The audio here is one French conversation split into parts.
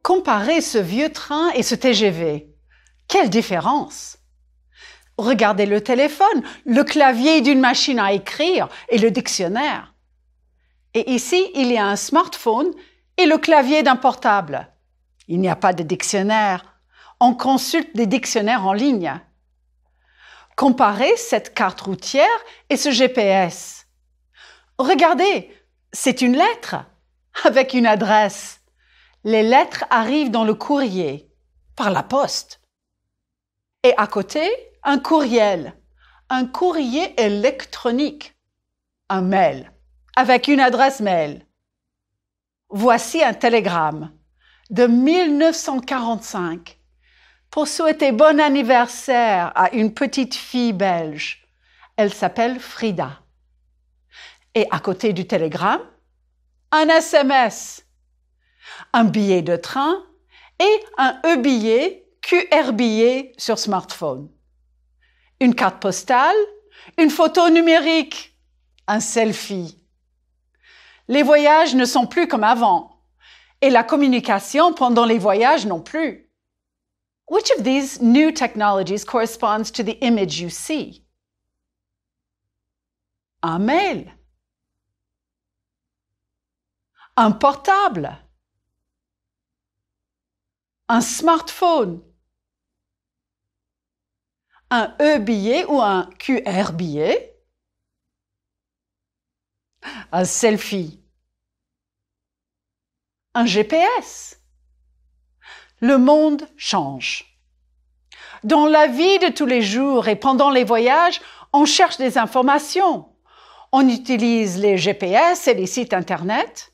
Comparez ce vieux train et ce TGV. Quelle différence! Regardez le téléphone, le clavier d'une machine à écrire et le dictionnaire. Et ici, il y a un smartphone et le clavier d'un portable. Il n'y a pas de dictionnaire. On consulte des dictionnaires en ligne. Comparez cette carte routière et ce GPS. Regardez, c'est une lettre avec une adresse. Les lettres arrivent dans le courrier, par la poste. Et à côté, un courriel électronique, un mail, avec une adresse mail. Voici un télégramme de 1945 pour souhaiter bon anniversaire à une petite fille belge. Elle s'appelle Frida. Et à côté du télégramme, un SMS. Un billet de train et un e-billet, QR-billet sur smartphone. Une carte postale, une photo numérique, un selfie. Les voyages ne sont plus comme avant et la communication pendant les voyages non plus. Which of these new technologies corresponds to the image you see? Un mail. Un portable. Un smartphone, un e-billet ou un QR-billet, un selfie, un GPS. Le monde change. Dans la vie de tous les jours et pendant les voyages, on cherche des informations. On utilise les GPS et les sites Internet.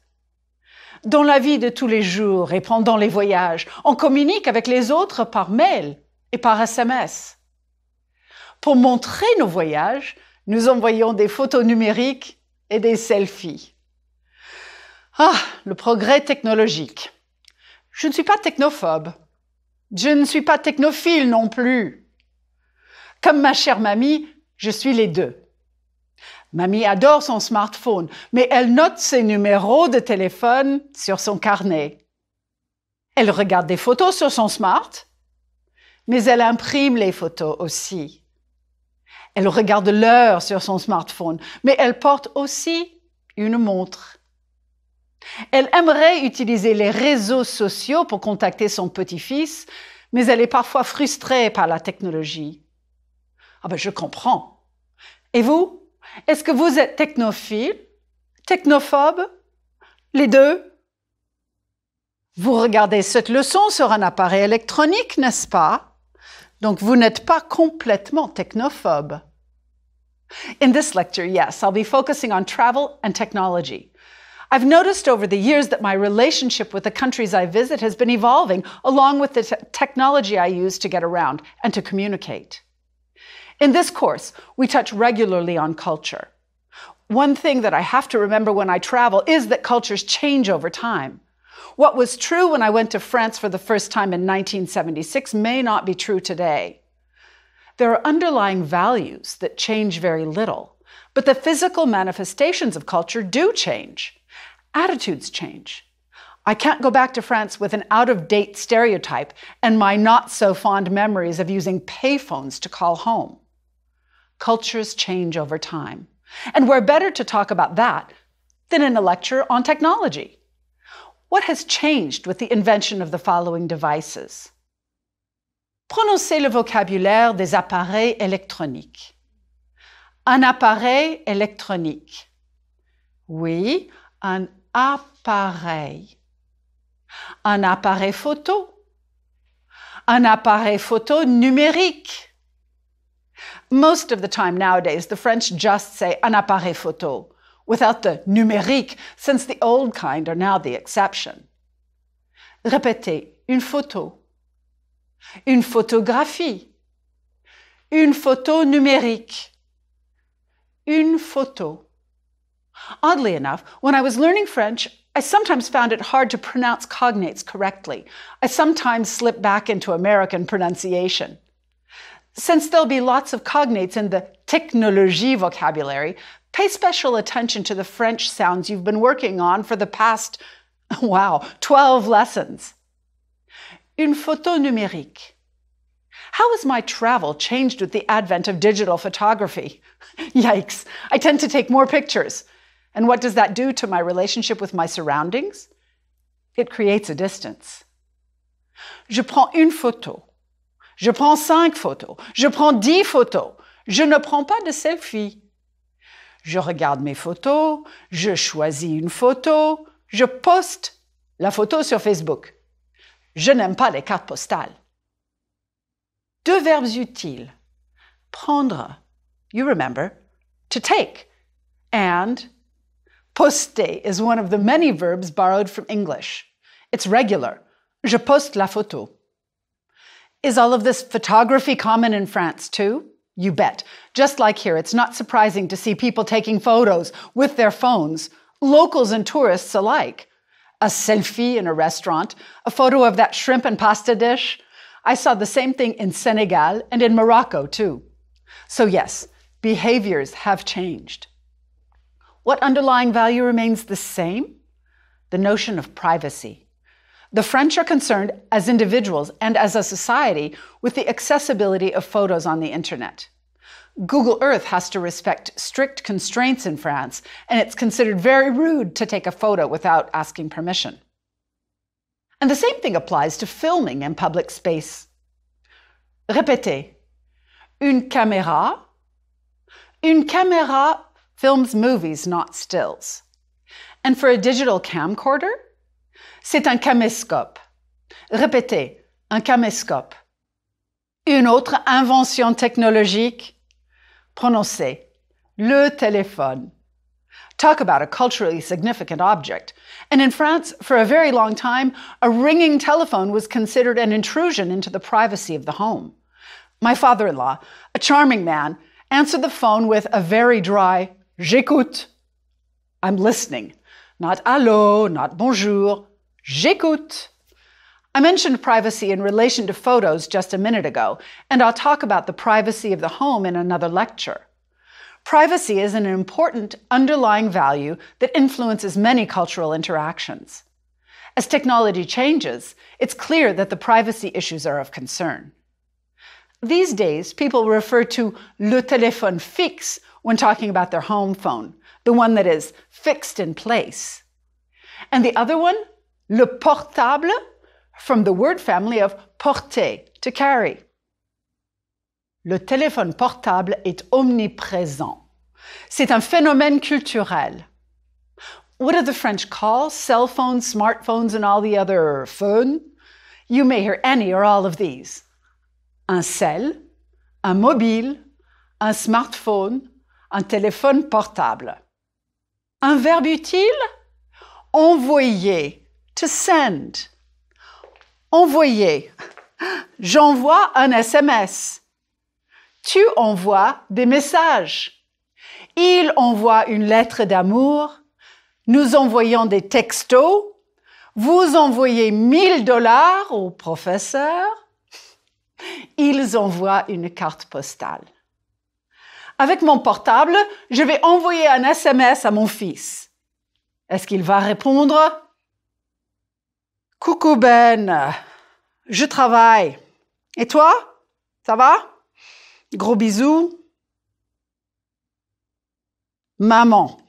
Dans la vie de tous les jours et pendant les voyages, on communique avec les autres par mail et par SMS. Pour montrer nos voyages, nous envoyons des photos numériques et des selfies. Ah, le progrès technologique. Je ne suis pas technophobe. Je ne suis pas technophile non plus. Comme ma chère mamie, je suis les deux. Mamie adore son smartphone, mais elle note ses numéros de téléphone sur son carnet. Elle regarde des photos sur son smart, mais elle imprime les photos aussi. Elle regarde l'heure sur son smartphone, mais elle porte aussi une montre. Elle aimerait utiliser les réseaux sociaux pour contacter son petit-fils, mais elle est parfois frustrée par la technologie. Ah ben, je comprends. Et vous? Est-ce que vous êtes technophile, technophobe, les deux? Vous regardez cette leçon sur un appareil électronique, n'est-ce pas? Donc vous n'êtes pas complètement technophobe. In this lecture, yes, I'll be focusing on travel and technology. I've noticed over the years that my relationship with the countries I visit has been evolving along with the technology I use to get around and to communicate. In this course, we touch regularly on culture. One thing that I have to remember when I travel is that cultures change over time. What was true when I went to France for the first time in 1976 may not be true today. There are underlying values that change very little, but the physical manifestations of culture do change. Attitudes change. I can't go back to France with an out-of-date stereotype and my not-so-fond memories of using payphones to call home. Cultures change over time. And we're better to talk about that than in a lecture on technology. What has changed with the invention of the following devices? Prononcez le vocabulaire des appareils électroniques. Un appareil électronique. Oui, un appareil. Un appareil photo. Un appareil photo numérique. Most of the time nowadays, the French just say un appareil photo, without the numérique, since the old kind are now the exception. Répétez, une photo. Une photographie. Une photo numérique. Une photo. Oddly enough, when I was learning French, I sometimes found it hard to pronounce cognates correctly. I sometimes slip back into American pronunciation. Since there'll be lots of cognates in the technologie vocabulary, pay special attention to the French sounds you've been working on for the past, 12 lessons. Une photo numérique. How has my travel changed with the advent of digital photography? Yikes, I tend to take more pictures. And what does that do to my relationship with my surroundings? It creates a distance. Je prends une photo. Je prends 5 photos. Je prends 10 photos. Je ne prends pas de selfie. Je regarde mes photos. Je choisis une photo. Je poste la photo sur Facebook. Je n'aime pas les cartes postales. 2 verbes utiles. Prendre, you remember, to take. And poster is one of the many verbs borrowed from English. It's regular. Je poste la photo. Is all of this photography common in France too? You bet. Just like here, it's not surprising to see people taking photos with their phones, locals and tourists alike. A selfie in a restaurant, a photo of that shrimp and pasta dish. I saw the same thing in Senegal and in Morocco too. So yes, behaviors have changed. What underlying value remains the same? The notion of privacy. The French are concerned as individuals and as a society with the accessibility of photos on the internet. Google Earth has to respect strict constraints in France, and it's considered very rude to take a photo without asking permission. And the same thing applies to filming in public space. Répétez. Une caméra. Une caméra films movies, not stills. And for a digital camcorder, c'est un caméscope. Répétez, un caméscope. Une autre invention technologique, prononcez, le téléphone. Talk about a culturally significant object. And in France, for a very long time, a ringing telephone was considered an intrusion into the privacy of the home. My father-in-law, a charming man, answered the phone with a very dry, j'écoute. I'm listening. Not allô, not bonjour. J'écoute. I mentioned privacy in relation to photos just a minute ago, and I'll talk about the privacy of the home in another lecture. Privacy is an important underlying value that influences many cultural interactions. As technology changes, it's clear that the privacy issues are of concern. These days, people refer to le téléphone fixe when talking about their home phone, the one that is fixed in place. And the other one, le portable, from the word family of porter, to carry. Le téléphone portable est omniprésent. C'est un phénomène culturel. What do the French call cell phones, smartphones, and all the other phones? You may hear any or all of these. Un cell, un mobile, un smartphone, un téléphone portable. Un verbe utile? Envoyer, to send. Envoyer. J'envoie un SMS. Tu envoies des messages. Il envoie une lettre d'amour. Nous envoyons des textos. Vous envoyez $1000 au professeur. Ils envoient une carte postale. Avec mon portable, je vais envoyer un SMS à mon fils. Est-ce qu'il va répondre? Coucou Ben, je travaille. Et toi? Ça va? Gros bisous. Maman.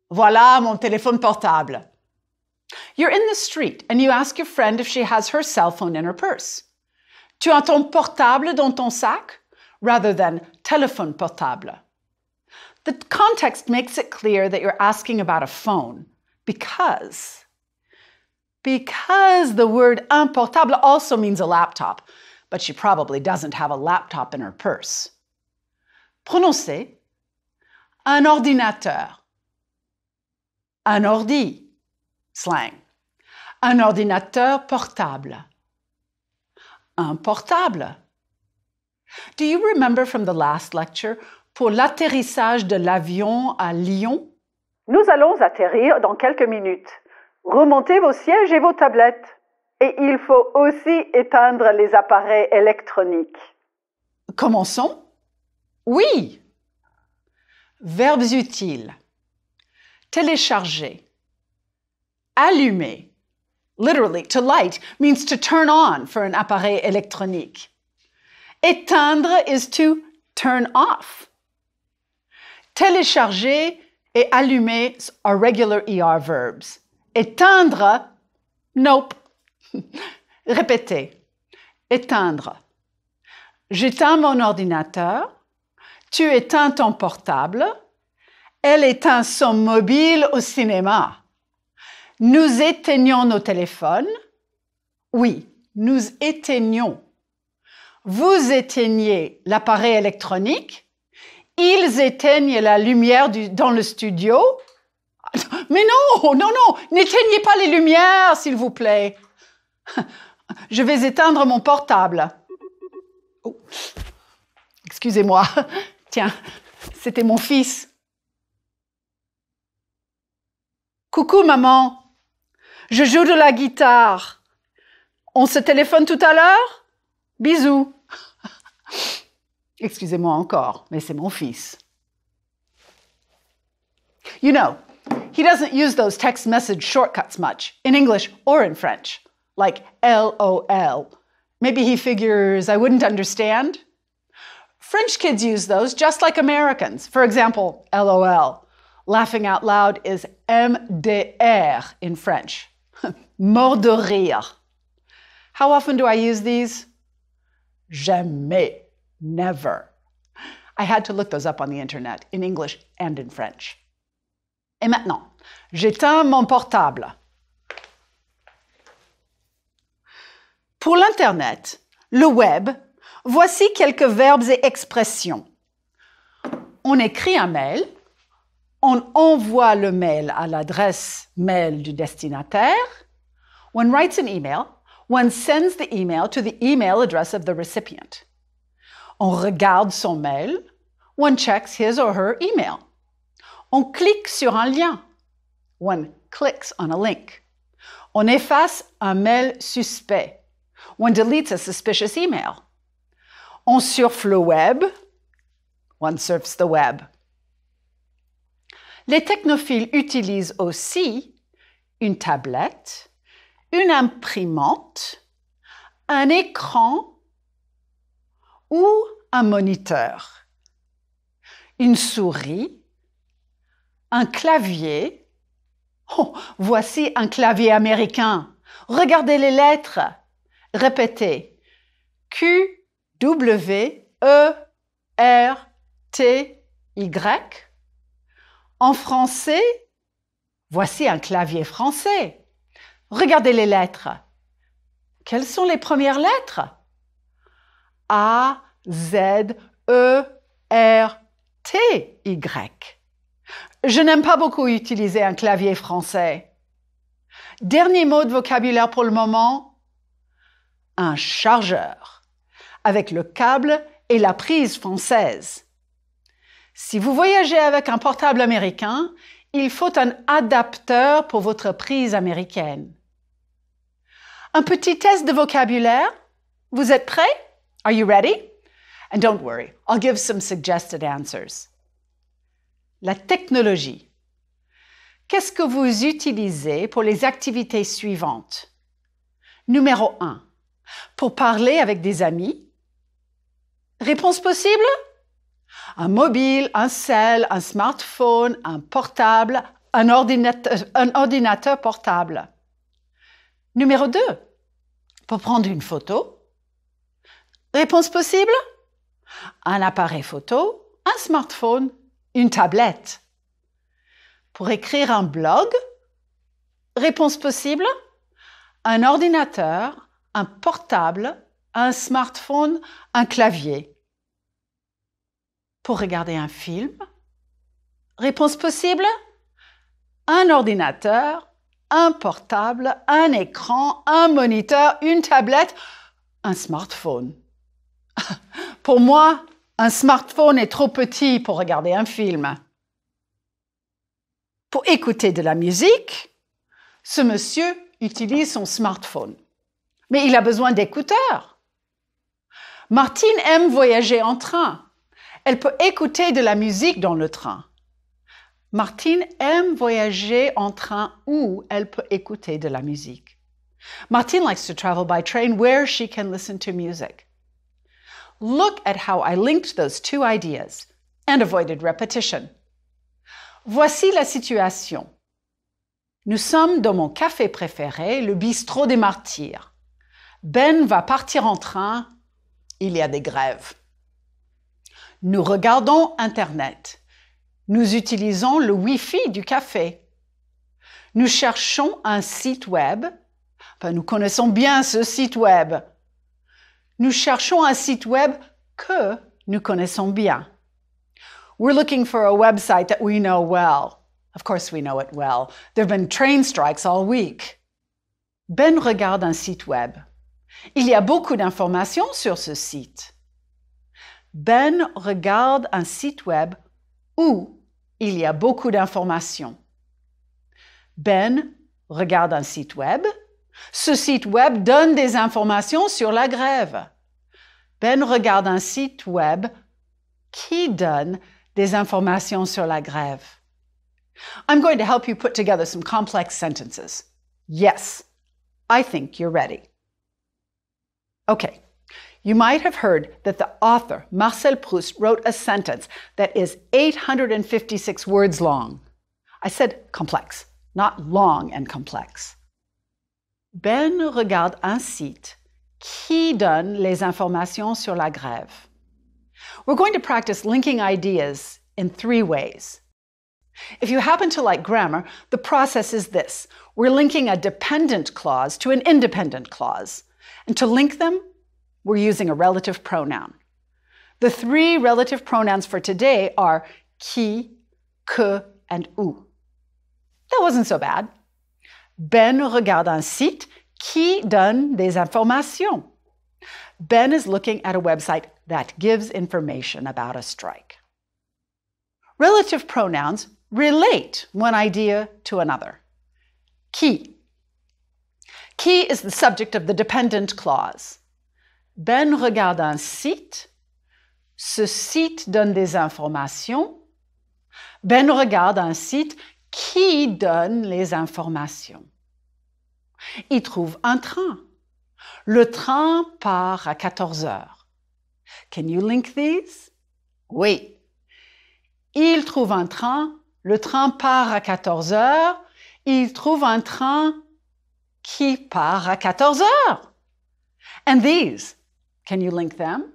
Voilà mon téléphone portable. You're in the street and you ask your friend if she has her cell phone in her purse. Tu as ton portable dans ton sac? Rather than téléphone portable. The context makes it clear that you're asking about a phone because the word un portable also means a laptop, but she probably doesn't have a laptop in her purse. Prononcez un ordinateur. Un ordi, slang. Un ordinateur portable. Un portable. Do you remember from the last lecture pour l'atterrissage de l'avion à Lyon. Nous allons atterrir dans quelques minutes. Remontez vos sièges et vos tablettes. Et il faut aussi éteindre les appareils électroniques. Commençons. Oui. Verbes utiles. Télécharger. Allumer. Literally, to light means to turn on for an appareil électronique. Éteindre is to turn off. Télécharger et allumer are regular ER verbs. Éteindre, nope. Répétez. Éteindre. J'éteins mon ordinateur. Tu éteins ton portable. Elle éteint son mobile au cinéma. Nous éteignons nos téléphones. Oui, nous éteignons. Vous éteignez l'appareil électronique. Ils éteignent la lumière dans le studio. Mais non, n'éteignez pas les lumières, s'il vous plaît. Je vais éteindre mon portable. Oh. Excusez-moi. Tiens, c'était mon fils. Coucou, maman. Je joue de la guitare. On se téléphone tout à l'heure? Bisous. Excusez-moi encore, mais c'est mon fils. You know, he doesn't use those text message shortcuts much, in English or in French, like LOL. Maybe he figures I wouldn't understand. French kids use those just like Americans. For example, LOL. Laughing out loud is MDR in French. Mort de rire. How often do I use these? Jamais. Never. I had to look those up on the internet, in English and in French. Et maintenant, j'éteins mon portable. Pour l'Internet, le web, voici quelques verbes et expressions. On écrit un mail, on envoie le mail à l'adresse mail du destinataire. One writes an email, one sends the email to the email address of the recipient. On regarde son mail, one checks his or her email. On clique sur un lien, one clicks on a link. On efface un mail suspect, one deletes a suspicious email. On surfe le web, one surfs the web. Les technophiles utilisent aussi une tablette, une imprimante, un écran ou un moniteur, une souris, un clavier. Oh, voici un clavier américain. Regardez les lettres. Répétez. Q, W, E, R, T, Y. En français, voici un clavier français. Regardez les lettres. Quelles sont les premières lettres? A, Z, E, R, T, Y. Je n'aime pas beaucoup utiliser un clavier français. Dernier mot de vocabulaire pour le moment. Un chargeur, avec le câble et la prise française. Si vous voyagez avec un portable américain, il faut un adapteur pour votre prise américaine. Un petit test de vocabulaire. Vous êtes prêts? Are you ready? And don't worry, I'll give some suggested answers. La technologie. Qu'est-ce que vous utilisez pour les activités suivantes? Numéro 1. Pour parler avec des amis. Réponse possible? Un mobile, un cell, un smartphone, un portable, un ordinateur portable. Numéro 2. Pour prendre une photo. Réponse possible? Un appareil photo, un smartphone, une tablette. Pour écrire un blog. Réponse possible? Un ordinateur, un portable, un smartphone, un clavier. Pour regarder un film. Réponse possible? Un ordinateur, un portable, un écran, un moniteur, une tablette, un smartphone. Pour moi, Un smartphone est trop petit pour regarder un film. Pour écouter de la musique, ce monsieur utilise son smartphone. Mais il a besoin d'écouteurs. Martine aime voyager en train. Elle peut écouter de la musique dans le train. Martine aime voyager en train où elle peut écouter de la musique. Martine likes to travel by train where she can listen to music. Look at how I linked those two ideas and avoided repetition. Voici la situation. Nous sommes dans mon café préféré, le bistrot des Martyrs. Ben va partir en train. Il y a des grèves. Nous regardons Internet. Nous utilisons le Wi-Fi du café. Nous cherchons un site web. Nous connaissons bien ce site web. Nous cherchons un site web que nous connaissons bien. We're looking for a website that we know well. Of course we know it well. There have been train strikes all week. Ben regarde un site web. Il y a beaucoup d'informations sur ce site. Ben regarde un site web où il y a beaucoup d'informations. Ben regarde un site web. Ce site web donne des informations sur la grève. Ben regarde un site web qui donne des informations sur la grève. I'm going to help you put together some complex sentences. Yes, I think you're ready. Okay, you might have heard that the author, Marcel Proust, wrote a sentence that is 856 words long. I said complex, not long and complex. Ben regarde un site qui donne les informations sur la grève. We're going to practice linking ideas in 3 ways. If you happen to like grammar, the process is this. We're linking a dependent clause to an independent clause. And to link them, we're using a relative pronoun. The 3 relative pronouns for today are qui, que, and où. That wasn't so bad. Ben regarde un site qui donne des informations. Ben is looking at a website that gives information about a strike. Relative pronouns relate one idea to another. Qui. Qui is the subject of the dependent clause. Ben regarde un site. Ce site donne des informations. Ben regarde un site qui donne les informations. Il trouve un train. Le train part à 14 heures. Can you link these? Oui. Il trouve un train. Le train part à 14 heures. Il trouve un train qui part à 14 heures. And these, can you link them?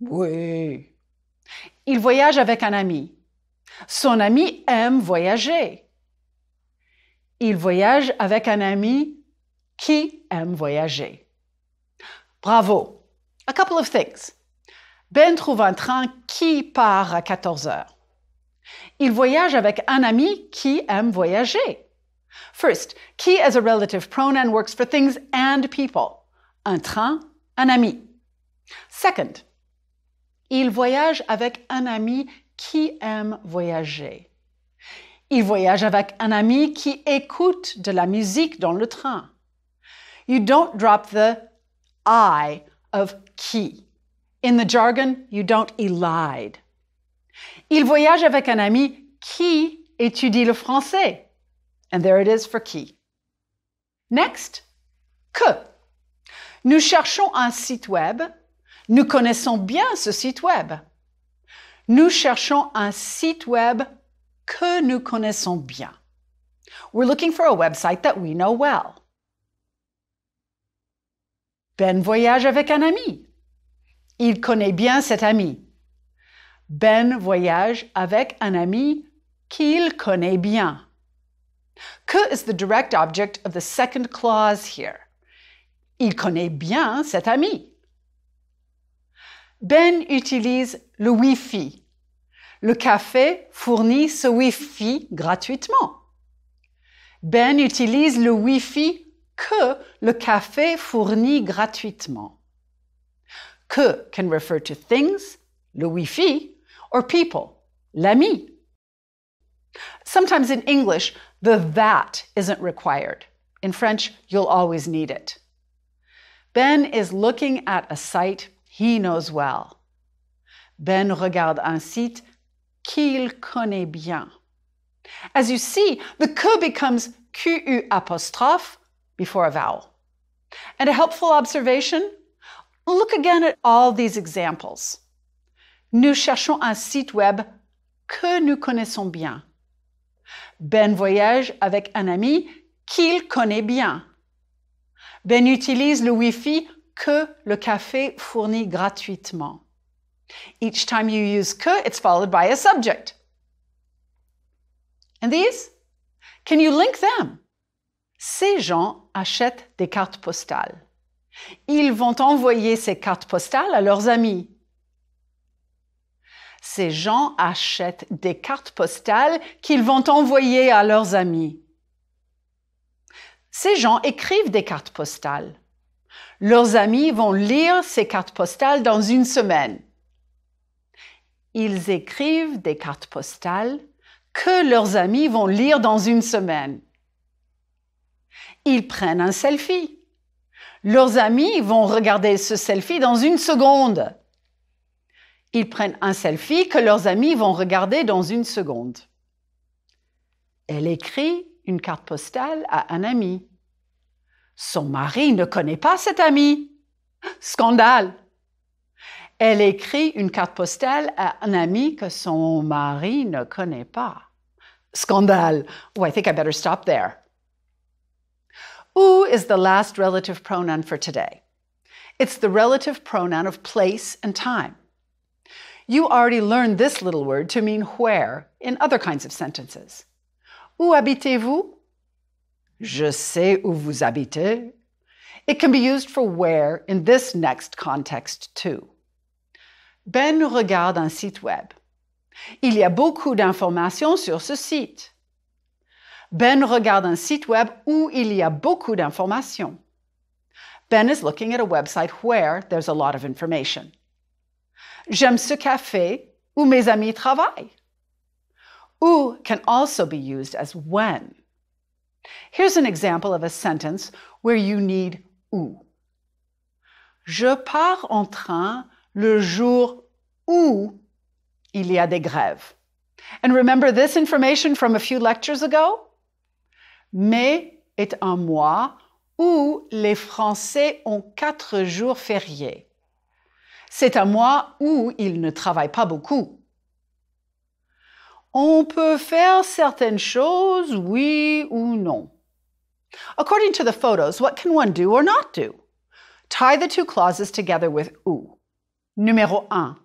Oui. Il voyage avec un ami. Son ami aime voyager. Il voyage avec un ami qui aime voyager. Bravo. A couple of things. Ben trouve un train qui part à 14 heures. Il voyage avec un ami qui aime voyager. First, qui as a relative pronoun works for things and people. Un train, un ami. Second, il voyage avec un ami qui aime voyager. Il voyage avec un ami qui écoute de la musique dans le train. You don't drop the I of qui. In the jargon, you don't elide. Il voyage avec un ami qui étudie le français. And there it is for qui. Next, que. Nous cherchons un site web. Nous connaissons bien ce site web. Nous cherchons un site web que nous connaissons bien. We're looking for a website that we know well. Ben voyage avec un ami. Il connaît bien cet ami. Ben voyage avec un ami qu'il connaît bien. Que is the direct object of the second clause here. Il connaît bien cet ami. Ben utilise le Wi-Fi. Le café fournit ce Wi-Fi gratuitement. Ben utilise le Wi-Fi que le café fournit gratuitement. Que can refer to things le Wi-Fi, or people, l'ami. Sometimes in English, the that isn't required. In French, you'll always need it. Ben is looking at a site he knows well. Ben regarde un site qu'il connaît bien. As you see, the que becomes QU apostrophe before a vowel. And a helpful observation? Look again at all these examples. Nous cherchons un site web que nous connaissons bien. Ben voyage avec un ami qu'il connaît bien. Ben utilise le Wi-Fi que le café fournit gratuitement. Each time you use que, it's followed by a subject. And these? Can you link them? Ces gens achètent des cartes postales. Ils vont envoyer ces cartes postales à leurs amis. Ces gens achètent des cartes postales qu'ils vont envoyer à leurs amis. Ces gens écrivent des cartes postales. Leurs amis vont lire ces cartes postales dans une semaine. Ils écrivent des cartes postales que leurs amis vont lire dans une semaine. Ils prennent un selfie. Leurs amis vont regarder ce selfie dans une seconde. Ils prennent un selfie que leurs amis vont regarder dans une seconde. Elle écrit une carte postale à un ami. Son mari ne connaît pas cet ami. Scandale! Elle écrit une carte postale à un ami que son mari ne connaît pas. Scandale! Oh, I think I better stop there. Où is the last relative pronoun for today. It's the relative pronoun of place and time. You already learned this little word to mean where in other kinds of sentences. Où habitez-vous? Je sais où vous habitez. It can be used for where in this next context too. Ben regarde un site web. Il y a beaucoup d'informations sur ce site. Ben regarde un site web où il y a beaucoup d'informations. Ben is looking at a website where there's a lot of information. J'aime ce café où mes amis travaillent. Où can also be used as when. Here's an example of a sentence where you need où. Je pars en train le jour où il y a des grèves. And remember this information from a few lectures ago? Mai est un mois où les Français ont 4 jours fériés. C'est un mois où ils ne travaillent pas beaucoup. On peut faire certaines choses, oui ou non. According to the photos, what can one do or not do? Tie the two clauses together with où. Numéro 1.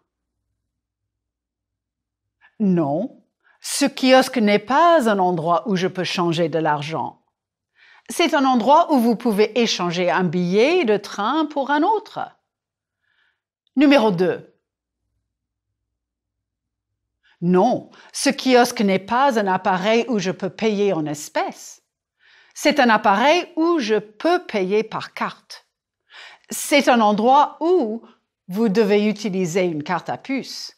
Non, ce kiosque n'est pas un endroit où je peux changer de l'argent. C'est un endroit où vous pouvez échanger un billet de train pour un autre. Numéro 2. Non, ce kiosque n'est pas un appareil où je peux payer en espèces. C'est un appareil où je peux payer par carte. C'est un endroit où vous devez utiliser une carte à puce.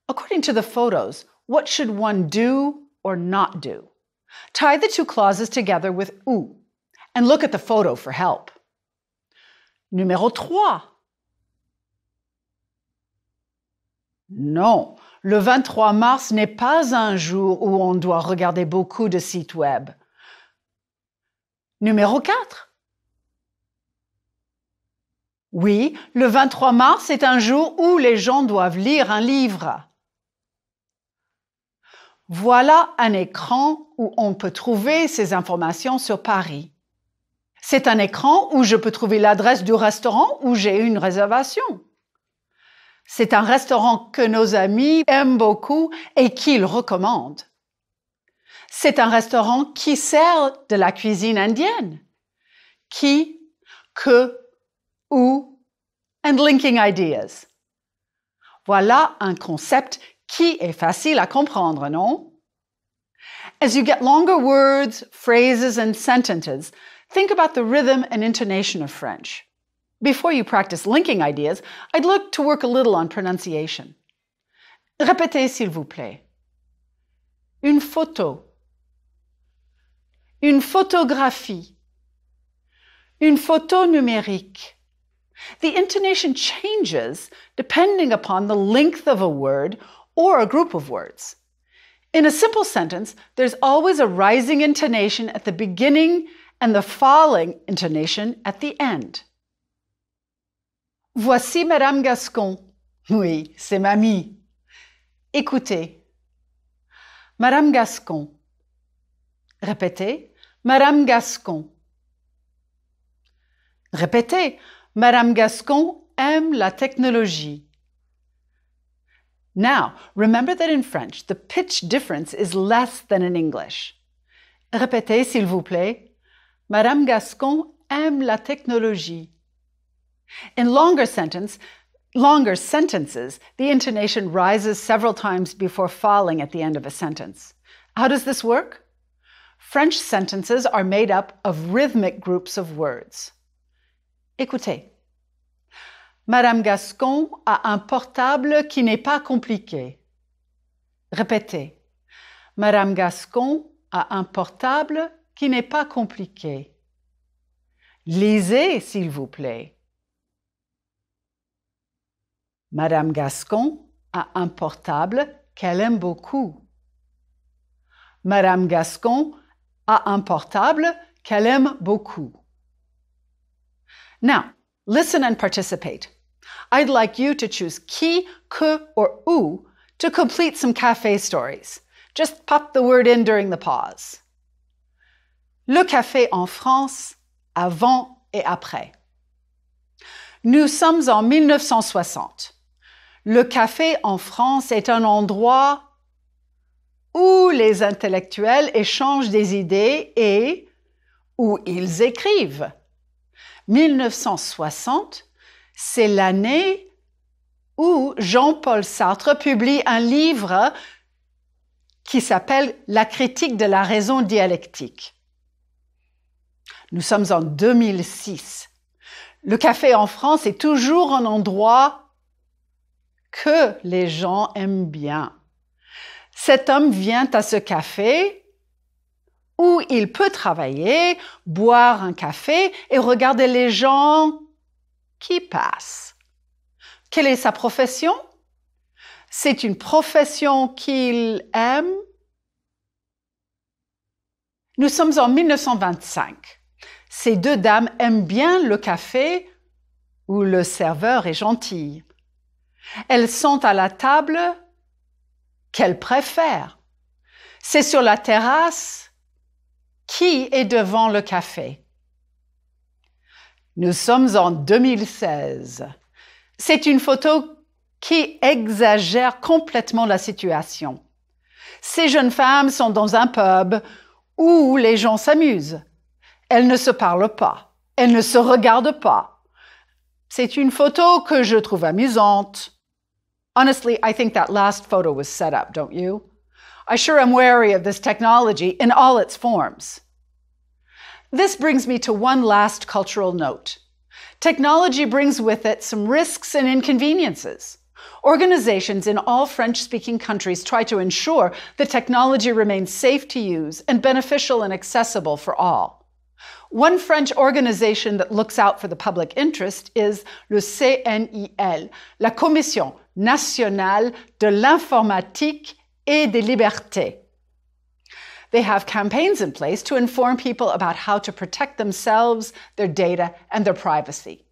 According to the photos, what should one do or not do? Tie the two clauses together with où and look at the photo for help. Numéro 3. Non, le 23 mars n'est pas un jour où on doit regarder beaucoup de sites web. Numéro 4. Oui, le 23 mars est un jour où les gens doivent lire un livre. Voilà un écran où on peut trouver ces informations sur Paris. C'est un écran où je peux trouver l'adresse du restaurant où j'ai une réservation. C'est un restaurant que nos amis aiment beaucoup et qu'ils recommandent. C'est un restaurant qui sert de la cuisine indienne. Qui, que, où, and linking ideas. Voilà un concept qui est facile à comprendre, non? As you get longer words, phrases, and sentences, think about the rhythm and intonation of French. Before you practice linking ideas, I'd like to work a little on pronunciation. Répétez, s'il vous plaît. Une photo. Une photographie. Une photo numérique. The intonation changes depending upon the length of a word or a group of words. In a simple sentence, there's always a rising intonation at the beginning and the falling intonation at the end. Voici Madame Gascon. Oui, c'est mamie. Écoutez. Madame Gascon. Répétez. Madame Gascon. Répétez. Madame Gascon aime la technologie. Now, remember that in French, the pitch difference is less than in English. Répétez, s'il vous plaît. Madame Gascon aime la technologie. In longer sentences, the intonation rises several times before falling at the end of a sentence. How does this work? French sentences are made up of rhythmic groups of words. Écoutez. Madame Gascon a un portable qui n'est pas compliqué. Répétez. Madame Gascon a un portable qui n'est pas compliqué. Lisez, s'il vous plaît. Madame Gascon a un portable qu'elle aime beaucoup. Madame Gascon a un portable qu'elle aime beaucoup. Now, listen and participate. I'd like you to choose qui, que, or où to complete some café stories. Just pop the word in during the pause. Le café en France, avant et après. Nous sommes en 1960. Le café en France est un endroit où les intellectuels échangent des idées et où ils écrivent. 1960, c'est l'année où Jean-Paul Sartre publie un livre qui s'appelle « La critique de la raison dialectique ». Nous sommes en 2006. Le café en France est toujours un endroit que les gens aiment bien. Cet homme vient à ce café où il peut travailler, boire un café et regarder les gens qui passent. Quelle est sa profession? C'est une profession qu'il aime. Nous sommes en 1925. Ces deux dames aiment bien le café où le serveur est gentil. Elles sont à la table qu'elles préfèrent. C'est sur la terrasse qui est devant le café. Nous sommes en 2016. C'est une photo qui exagère complètement la situation. Ces jeunes femmes sont dans un pub où les gens s'amusent. Elles ne se parlent pas. Elles ne se regardent pas. C'est une photo que je trouve amusante. Honestly, I think that last photo was set up, don't you? I sure am wary of this technology in all its forms. This brings me to one last cultural note. Technology brings with it some risks and inconveniences. Organizations in all French-speaking countries try to ensure that technology remains safe to use and beneficial and accessible for all. One French organization that looks out for the public interest is le CNIL, la Commission nationale de l'informatique et des libertés. They have campaigns in place to inform people about how to protect themselves, their data, and their privacy.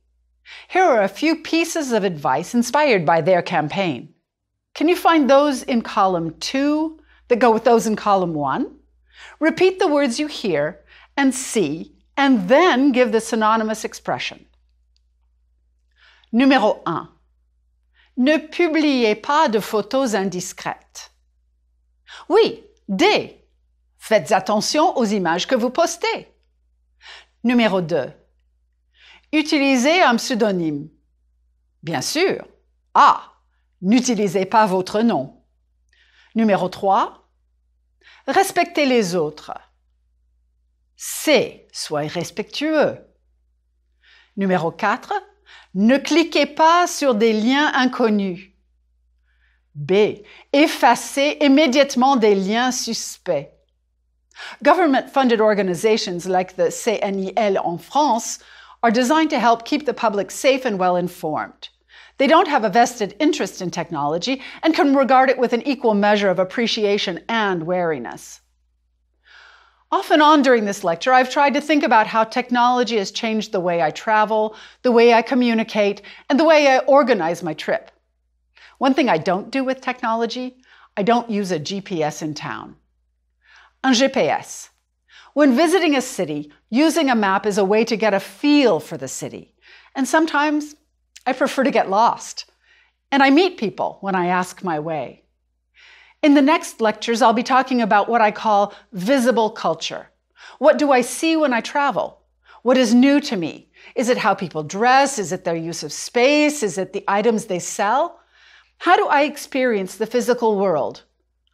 Here are a few pieces of advice inspired by their campaign. Can you find those in column 2 that go with those in column 1? Repeat the words you hear and see, and then give the synonymous expression. Numéro 1. Ne publiez pas de photos indiscrètes. Oui, des. Faites attention aux images que vous postez. Numéro 2. Utilisez un pseudonyme. Bien sûr. A. N'utilisez pas votre nom. Numéro 3. Respectez les autres. C. Soyez respectueux. Numéro 4. Ne cliquez pas sur des liens inconnus. B. Effacez immédiatement des liens suspects. Government-funded organizations like the CNIL en France are designed to help keep the public safe and well-informed. They don't have a vested interest in technology and can regard it with an equal measure of appreciation and wariness. Off and on during this lecture, I've tried to think about how technology has changed the way I travel, the way I communicate, and the way I organize my trip. One thing I don't do with technology, I don't use a GPS in town. Un GPS. When visiting a city, using a map is a way to get a feel for the city. And sometimes I prefer to get lost. And I meet people when I ask my way. In the next lectures, I'll be talking about what I call visible culture. What do I see when I travel? What is new to me? Is it how people dress? Is it their use of space? Is it the items they sell? How do I experience the physical world?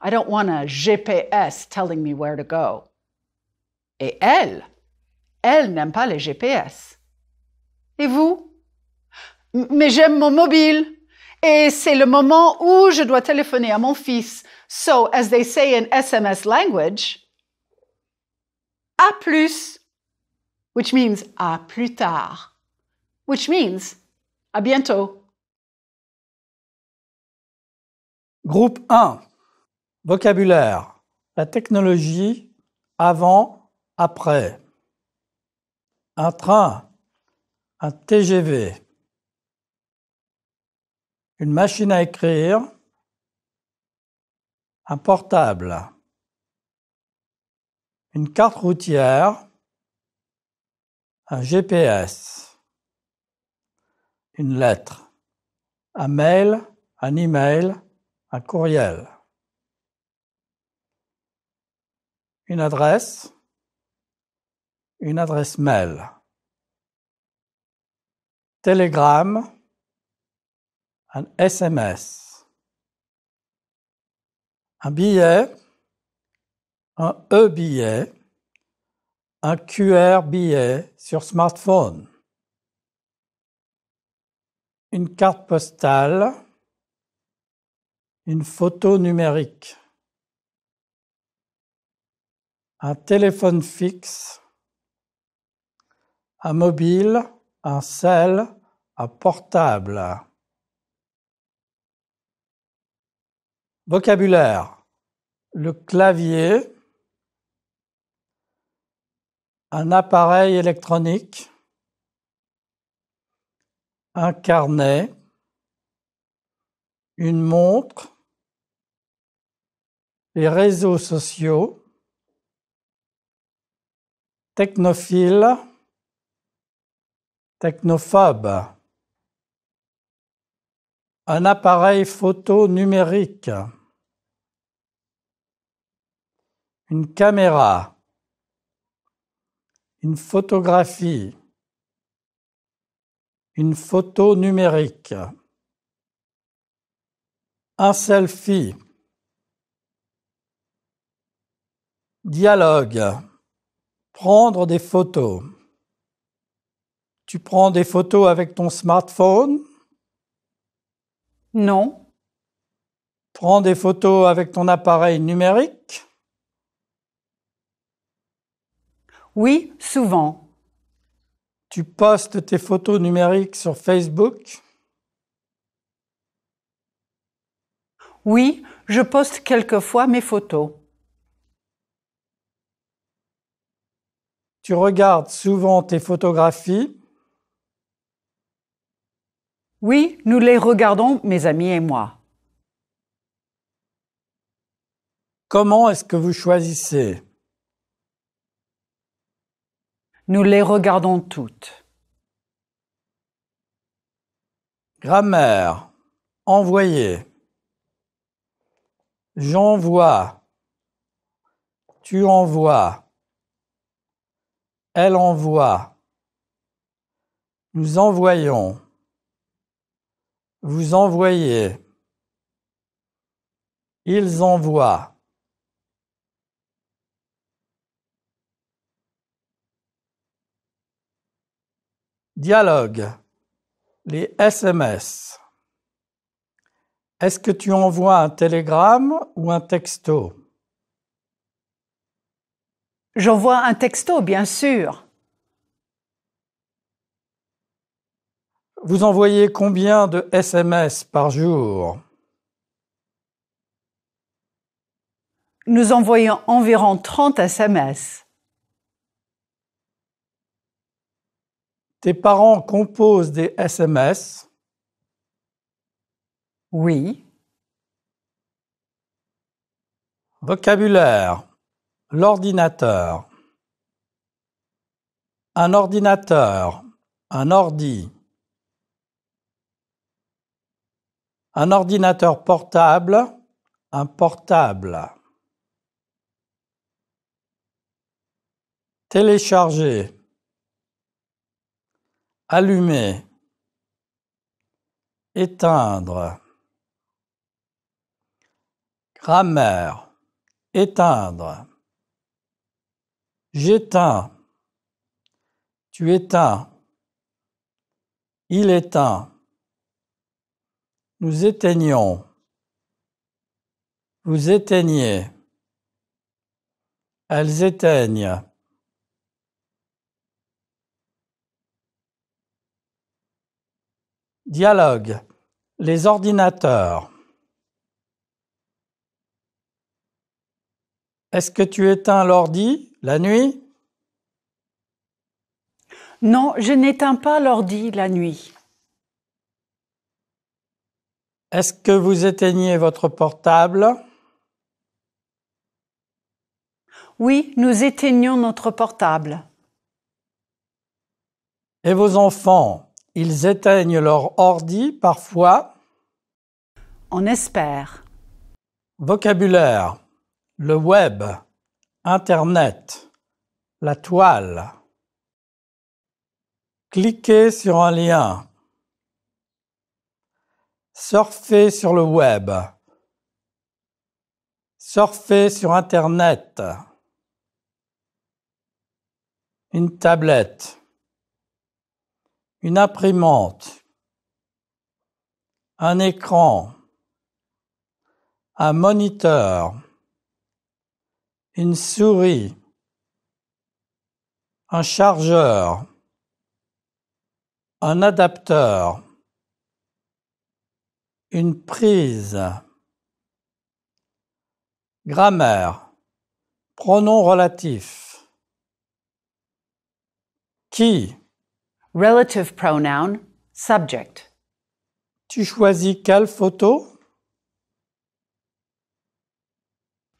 I don't want a GPS telling me where to go. Et elle n'aime pas les GPS. Et vous? Mais j'aime mon mobile. Et c'est le moment où je dois téléphoner à mon fils. So, as they say in SMS language, à plus, which means à plus tard, which means à bientôt. Groupe 1. Vocabulaire. La technologie avant, après. Un train. Un TGV. Une machine à écrire. Un portable. Une carte routière. Un GPS. Une lettre. Un mail, un email, un courriel. Une adresse mail. Télégramme, un SMS. Un billet, un e-billet, un QR billet sur smartphone. Une carte postale, une photo numérique. Un téléphone fixe, un mobile, un cell, un portable. Vocabulaire. Le clavier, un appareil électronique, un carnet, une montre, les réseaux sociaux, technophile, technophobe. Un appareil photo numérique. Une caméra. Une photographie. Une photo numérique. Un selfie. Dialogue. Prendre des photos. Tu prends des photos avec ton smartphone? Non. Prends des photos avec ton appareil numérique? Oui, souvent. Tu postes tes photos numériques sur Facebook? Oui, je poste quelquefois mes photos. Tu regardes souvent tes photographies? Oui, nous les regardons, mes amis et moi. Comment est-ce que vous choisissez? Nous les regardons toutes. Grammaire. Envoyer. J'envoie. Tu envoies. Elle envoie. Nous envoyons. Vous envoyez. Ils envoient. Dialogue. Les SMS. Est-ce que tu envoies un télégramme ou un texto? J'envoie un texto, bien sûr. Vous envoyez combien de SMS par jour? Nous envoyons environ 30 SMS. Tes parents composent des SMS? Oui. Vocabulaire. L'ordinateur. Un ordinateur. Un ordi. Un ordinateur portable. Un portable. Télécharger. Allumer. Éteindre. Grammaire. Éteindre. J'éteins. Tu éteins. Il éteint. Nous éteignons. Vous éteignez. Elles éteignent. Dialogue. Les ordinateurs. Est-ce que tu éteins l'ordi la nuit? Non, je n'éteins pas l'ordi la nuit. Est-ce que vous éteignez votre portable? Oui, nous éteignons notre portable. Et vos enfants, ils éteignent leur ordi parfois? On espère. Vocabulaire. Le web. Internet. La toile. Cliquez sur un lien. Surfer sur le web. Surfer sur Internet. Une tablette. Une imprimante. Un écran. Un moniteur. Une souris. Un chargeur. Un adapteur. Une prise. Grammaire. Pronom relatif. Qui? Relative pronoun, subject. Tu choisis quelle photo?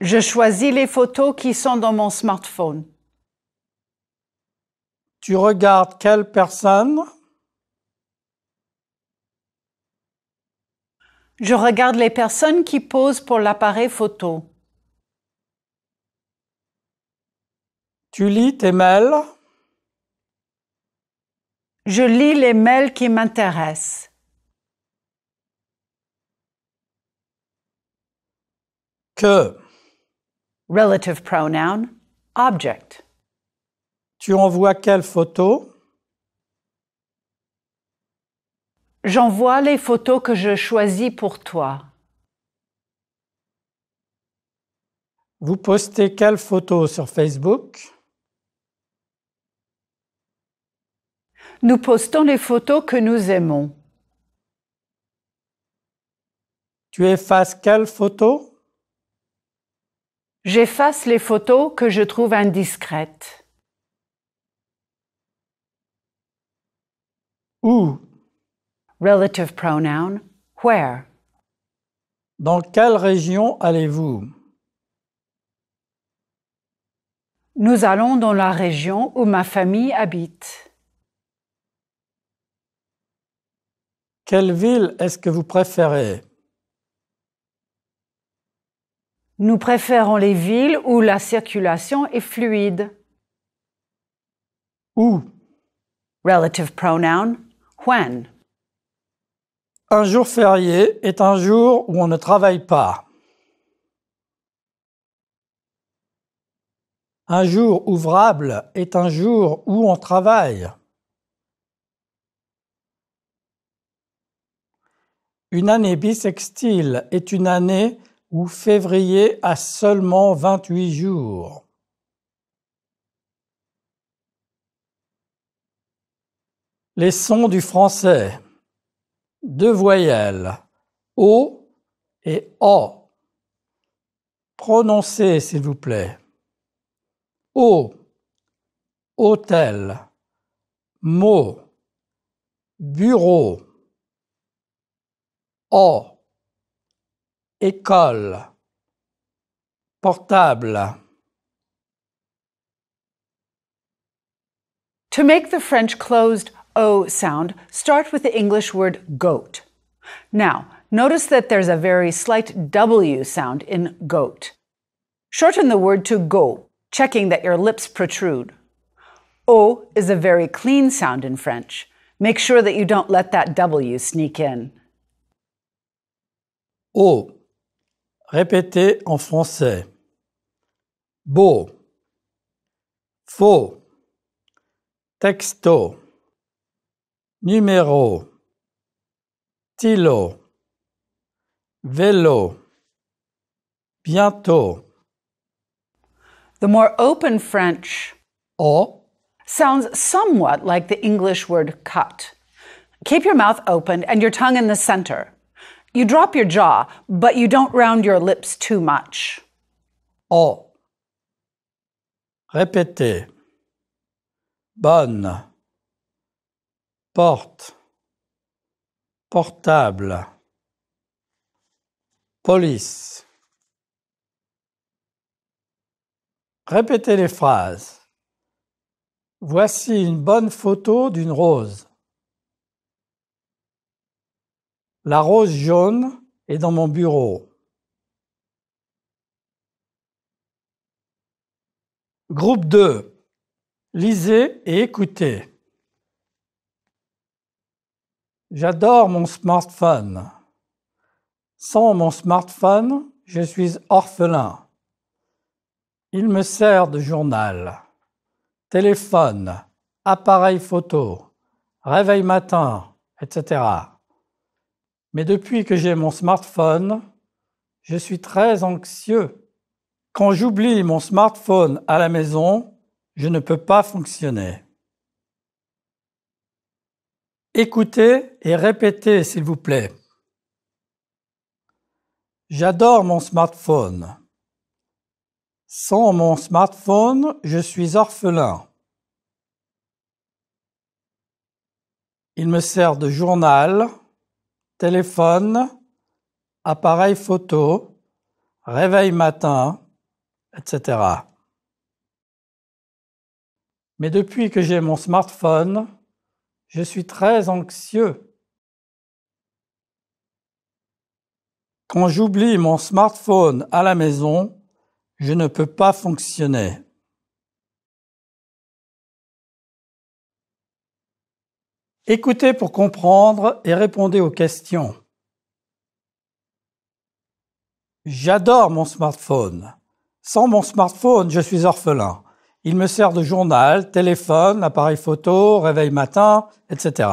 Je choisis les photos qui sont dans mon smartphone. Tu regardes quelle personne? Je regarde les personnes qui posent pour l'appareil photo. Tu lis tes mails? Je lis les mails qui m'intéressent. Que? Relative pronoun, object. Tu envoies quelle photo? J'envoie les photos que je choisis pour toi. Vous postez quelle photo sur Facebook? Nous postons les photos que nous aimons. Tu effaces quelle photo? J'efface les photos que je trouve indiscrètes. Où? Relative pronoun, where. Dans quelle région allez-vous? Nous allons dans la région où ma famille habite. Quelle ville est-ce que vous préférez? Nous préférons les villes où la circulation est fluide. Où? Relative pronoun, when. Un jour férié est un jour où on ne travaille pas. Un jour ouvrable est un jour où on travaille. Une année bissextile est une année où février a seulement 28 jours. Les sons du français. 2 voyelles, O et O. Prononcez, s'il vous plaît. O, hôtel, mot, bureau. O, école, portable. To make the French closed O sound, start with the English word goat. Now, notice that there's a very slight W sound in goat. Shorten the word to go, checking that your lips protrude. O is a very clean sound in French. Make sure that you don't let that W sneak in. O. Répétez en français. Beau. Faux. Texto. Numéro. Stylo. Vélo. Bientôt. The more open French O. sounds somewhat like the English word cut. Keep your mouth open and your tongue in the center. You drop your jaw, but you don't round your lips too much. O. Répétez. Bonne. Porte. Portable. Police. Répétez les phrases. Voici une bonne photo d'une rose. La rose jaune est dans mon bureau. Groupe 2. Lisez et écoutez. J'adore mon smartphone. Sans mon smartphone, je suis orphelin. Il me sert de journal, téléphone, appareil photo, réveil matin, etc. Mais depuis que j'ai mon smartphone, je suis très anxieux. Quand j'oublie mon smartphone à la maison, je ne peux pas fonctionner. Écoutez et répétez, s'il vous plaît. J'adore mon smartphone. Sans mon smartphone, je suis orphelin. Il me sert de journal, téléphone, appareil photo, réveil matin, etc. Mais depuis que j'ai mon smartphone, je suis très anxieux. Quand j'oublie mon smartphone à la maison, je ne peux pas fonctionner. Écoutez pour comprendre et répondez aux questions. J'adore mon smartphone. Sans mon smartphone, je suis orphelin. Il me sert de journal, téléphone, appareil photo, réveil matin, etc.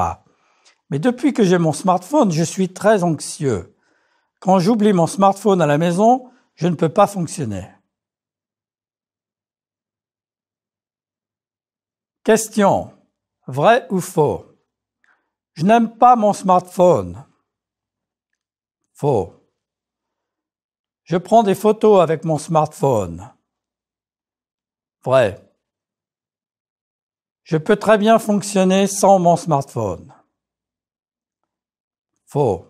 Mais depuis que j'ai mon smartphone, je suis très anxieux. Quand j'oublie mon smartphone à la maison, je ne peux pas fonctionner. Question. Vrai ou faux? Je n'aime pas mon smartphone. Faux. Je prends des photos avec mon smartphone. Vrai. Je peux très bien fonctionner sans mon smartphone. Faux.